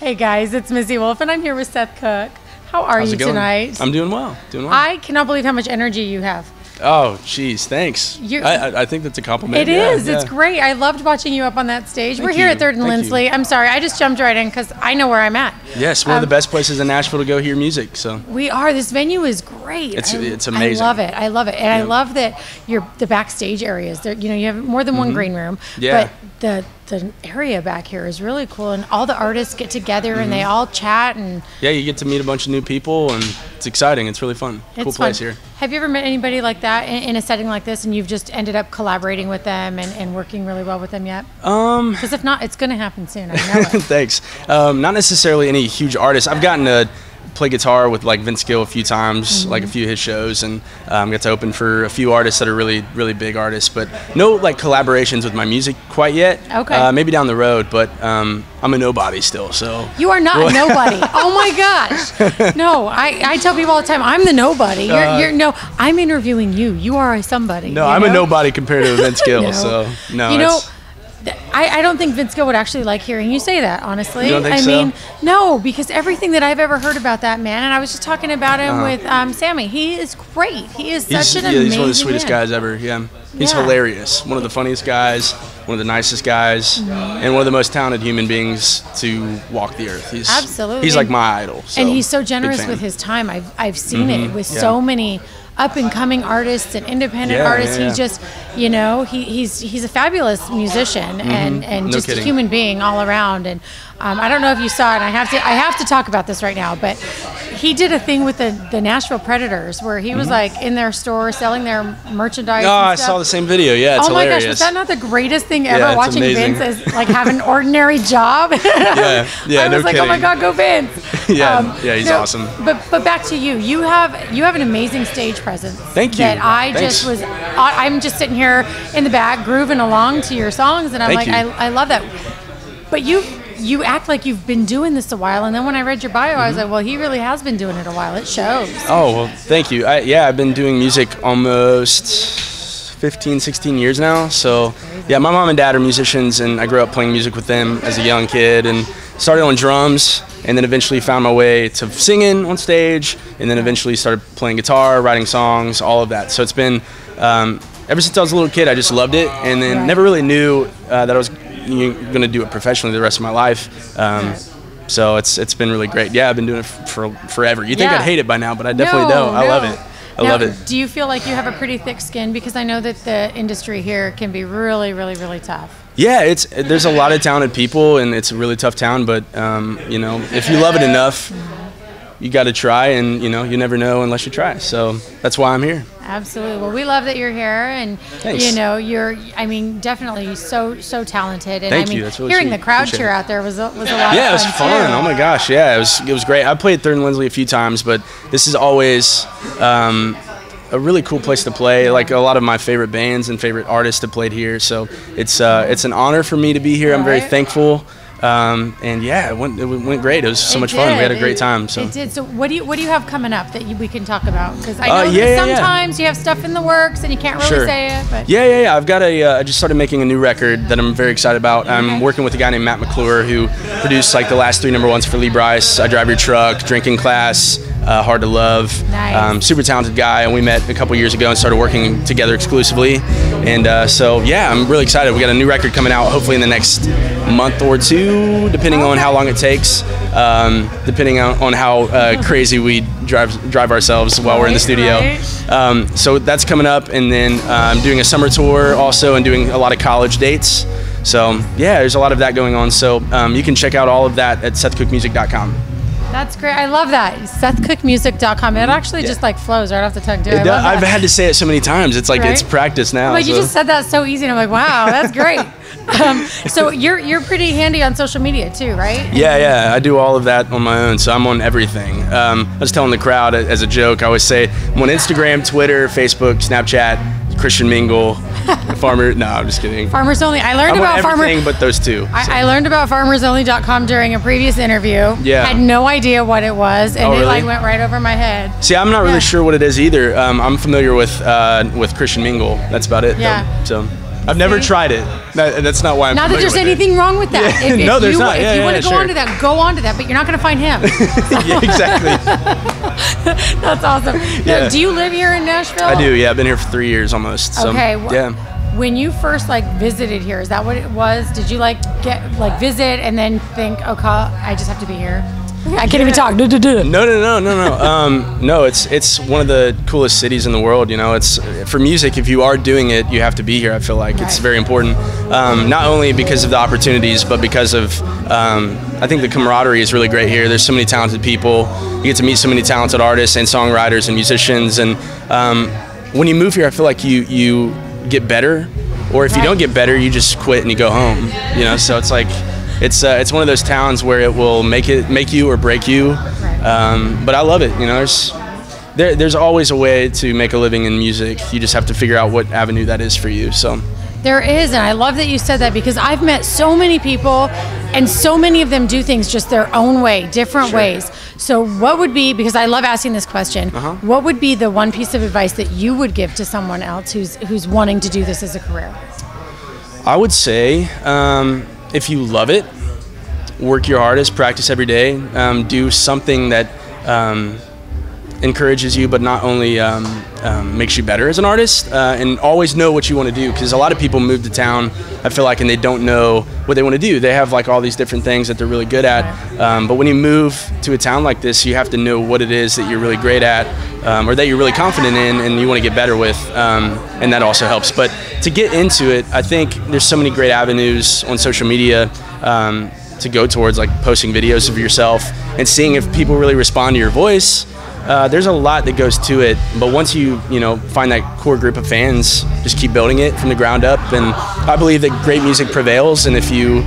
Hey guys, it's Missy Wolf, and I'm here with Seth Cook. How are you tonight? I'm doing well. I cannot believe how much energy you have. Oh, geez, thanks. I think that's a compliment. It is. It's great. I loved watching you up on that stage. We're here at 3rd and Lindsley. I'm sorry, I just jumped right in because I know where I'm at. Yes, one of the best places in Nashville to go hear music. So we are. This venue is great. It's amazing. I love it. I love it, and I love that the backstage areas. There, you have more than one green room. Yeah. But the area back here is really cool, and all the artists get together and they all chat and. Yeah, you get to meet a bunch of new people, and it's exciting. It's really fun. Cool place here. Have you ever met anybody like that in a setting like this, and you've just ended up collaborating with them and working really well with them yet? Because if not, it's going to happen soon. I know it. Thanks. Not necessarily any huge artists. I've gotten to play guitar with like Vince Gill a few times, like a few of his shows, and got to open for a few artists that are really, really big artists, but no like collaborations with my music quite yet. Okay. Maybe down the road, but I'm a nobody still, so. You are not a nobody. Oh my gosh. No, I tell people all the time, I'm the nobody. No, I'm interviewing you. You are a somebody. No, I'm a nobody compared to Vince Gill, so no. I don't think Vince Gill would actually like hearing you say that, honestly. You don't think so? Mean, no, because everything that I've ever heard about that man, and I was just talking about him with Sammy, he is great. He is such an amazing he's one of the sweetest man. guys ever, He's hilarious. One of the funniest guys, one of the nicest guys, and one of the most talented human beings to walk the earth. Absolutely. He's like my idol. So, and he's so generous with his time. I've seen it with so many up-and-coming artists and independent artists. He's just, he's a fabulous musician and just a human being all around. And I don't know if you saw it. And I have to talk about this right now, but he did a thing with the Nashville Predators where he was like in their store selling their merchandise. Oh, I saw the same video. Yeah, it's hilarious. Oh my gosh, was that not the greatest thing ever? Yeah, watching amazing. Vince as like have an ordinary job. Yeah, I was like, kidding. oh my God, go Vince. He's awesome. But back to you. You have an amazing stage presence. Thank you. That I'm just sitting here in the back grooving along to your songs, and I'm I love that. But you act like you've been doing this a while, and then when I read your bio, I was like, well, he really has been doing it a while. It shows. Oh, well, thank you. I've been doing music almost 15, 16 years now. So, my mom and dad are musicians, and I grew up playing music with them as a young kid, and started on drums, and then eventually found my way to singing on stage, and then eventually started playing guitar, writing songs, all of that. So it's been, ever since I was a little kid, I just loved it, and then never really knew that I was going to do it professionally the rest of my life. So it's been really great. Yeah, I've been doing it for forever. You'd think I'd hate it by now, but I definitely don't. I love it. I love it. Do you feel like you have a pretty thick skin? Because I know that the industry here can be really, really, really tough. Yeah, there's a lot of talented people, and it's a really tough town, but if you love it enough, you got to try, and you never know unless you try. So that's why I'm here. Absolutely. Well, we love that you're here, and thanks. you're definitely so talented. And Thank you. That's really hearing sweet. the crowd cheer out there was a lot of fun. Yeah, it was fun. Too. Oh my gosh, yeah, it was great. I played 3rd and Lindsley a few times, but this is always a really cool place to play. Like a lot of my favorite bands and favorite artists have played here, so it's an honor for me to be here. I'm very thankful. And it went great. It was so much fun. We had a great time. So it did. So what do you have coming up that we can talk about? Because I know that sometimes you have stuff in the works and you can't really say it. But I've got I just started making a new record that I'm very excited about. I'm working with a guy named Matt McClure who produced like the last 3 #1s for Lee Brice. I Drive Your Truck, Drinking Class, Hard to Love. Nice. Super talented guy, and we met a couple years ago and started working together exclusively. And I'm really excited. We got a new record coming out hopefully in the next month or 2, depending on how long it takes, depending on how crazy we drive ourselves while we're in the studio. So that's coming up, and then I'm doing a summer tour also, and doing a lot of college dates. So there's a lot of that going on. So you can check out all of that at SethCookMusic.com. That's great. I love that. SethCookMusic.com. It actually just like flows right off the tongue, too. I've had to say it so many times. It's like it's practice now. You just said that so easy, and I'm like, wow, that's great. So you're pretty handy on social media too, right? Yeah. I do all of that on my own, so I'm on everything. I was telling the crowd as a joke, I always say I'm on Instagram, Twitter, Facebook, Snapchat, Christian Mingle, Farmer. No, I'm just kidding. Farmers Only. I learned about everything but those two. I learned about FarmersOnly.com during a previous interview. Yeah. Had no idea what it was, and it like went right over my head. See, I'm not really sure what it is either. I'm familiar with Christian Mingle. That's about it. Yeah. Though, so. I've never tried it. That's not why I'm not that there's anything wrong with that. Yeah. If no, there's not. If you want to go on to that, go on to that, but you're not going to find him. Yeah, exactly. That's awesome. Yeah. Now, do you live here in Nashville? I do, yeah. I've been here for 3 years almost. So, okay. Yeah. When you first visited here, is that what it was? Did you visit and then think, okay, I just have to be here? I can't even talk. No. No, it's one of the coolest cities in the world. You know, it's for music. If you are doing it, you have to be here. I feel like it's very important. Not only because of the opportunities, but because of I think the camaraderie is really great here. There's so many talented people. You get to meet so many talented artists and songwriters and musicians. And when you move here, I feel like you get better. Or if you don't get better, you just quit and you go home. You know, so it's like. It's one of those towns where it will make you or break you, but I love it. You know, there's always a way to make a living in music. You just have to figure out what avenue that is for you. So there is, and I love that you said that because I've met so many people, and so many of them do things just their own way, different ways. So what would be, because I love asking this question, what would be the one piece of advice that you would give to someone else who's wanting to do this as a career? I would say. If you love it, work your hardest, practice every day, do something that encourages you, but not only makes you better as an artist, and always know what you want to do. Because a lot of people move to town, I feel like, and they don't know what they want to do. They have all these different things that they're really good at, but when you move to a town like this, you have to know what it is that you're really great at, or that you're really confident in, and you want to get better with, and that also helps. But to get into it, I think there's so many great avenues on social media to go towards, like posting videos of yourself and seeing if people really respond to your voice. There's a lot that goes to it, but once you find that core group of fans, just keep building it from the ground up. And I believe that great music prevails, and if you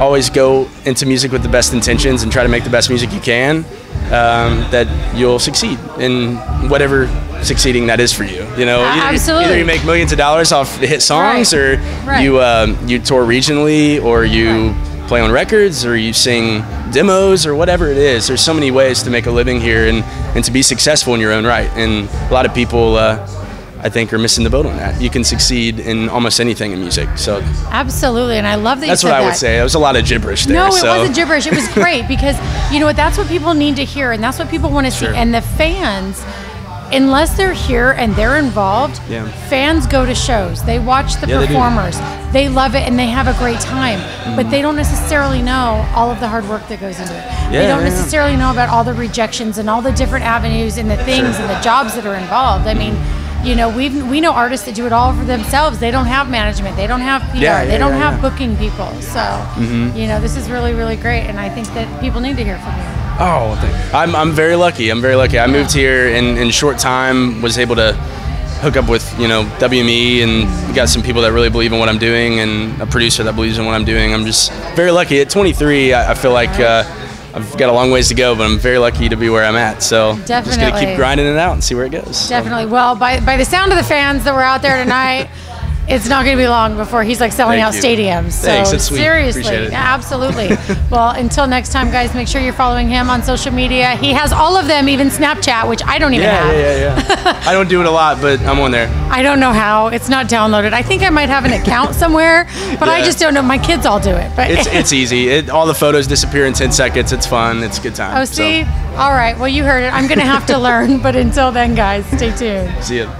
always go into music with the best intentions and try to make the best music you can, that you'll succeed in whatever succeeding that is for you. You know, either you make millions of dollars off the hit songs, or you tour regionally, or you play on records, or you sing demos, or whatever it is. There's so many ways to make a living here and to be successful in your own right. And a lot of people, I think, are missing the boat on that. You can succeed in almost anything in music. So absolutely, and I love that. That's you said what I would say. It was a lot of gibberish there. No, it wasn't gibberish. It was great because you know what? That's what people need to hear, and that's what people want to see. And the fans, unless they're here and they're involved, fans go to shows. They watch the performers. They love it and they have a great time. But they don't necessarily know all of the hard work that goes into it. They don't necessarily know about all the rejections and all the different avenues and the things and the jobs that are involved. I mean, you know, we know artists that do it all for themselves. They don't have management. They don't have PR. They don't have booking people. So, you know, this is really, really great. And I think that people need to hear from you. Oh, I'm very lucky. I'm very lucky. I moved here in short time, was able to hook up with, WME, and got some people that really believe in what I'm doing, and a producer that believes in what I'm doing. I'm just very lucky. At 23, I feel like I've got a long ways to go, but I'm very lucky to be where I'm at. So I'm just going to keep grinding it out and see where it goes. Definitely. So. Well, by the sound of the fans that were out there tonight, it's not going to be long before he's selling out stadiums. So thanks, that's sweet. Seriously, appreciate it. Absolutely. Well, until next time, guys, make sure you're following him on social media. He has all of them, even Snapchat, which I don't even have. Yeah. I don't do it a lot, but I'm on there. I don't know how. It's not downloaded. I think I might have an account somewhere, but I just don't know. My kids all do it. But it's easy. All the photos disappear in 10 seconds. It's fun. It's a good time. Oh, see? So. All right. Well, you heard it. I'm going to have to learn. But until then, guys, stay tuned. See ya.